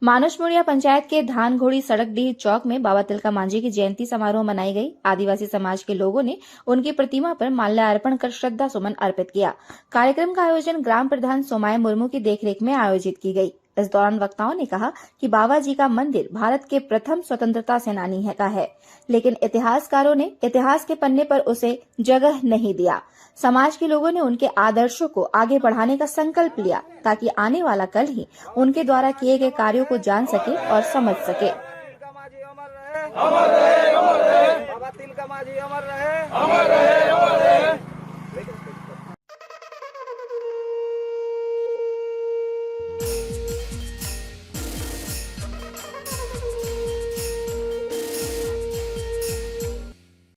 मानुषमुड़िया पंचायत के धानघोड़ी सड़कडीह चौक में बाबा तिलका मांझी की जयंती समारोह मनाई गई। आदिवासी समाज के लोगों ने उनकी प्रतिमा पर माल्यार्पण कर श्रद्धा सुमन अर्पित किया। कार्यक्रम का आयोजन ग्राम प्रधान सोमाय मुर्मू की देखरेख में आयोजित की गई। इस दौरान वक्ताओं ने कहा कि बाबा जी का मंदिर भारत के प्रथम स्वतंत्रता सेनानी का है, लेकिन इतिहासकारों ने इतिहास के पन्ने पर उसे जगह नहीं दिया। समाज के लोगों ने उनके आदर्शों को आगे बढ़ाने का संकल्प लिया ताकि आने वाला कल ही उनके द्वारा किए गए कार्यों को जान सके और समझ सके। बाबा तिलका मांझी अमर रहे।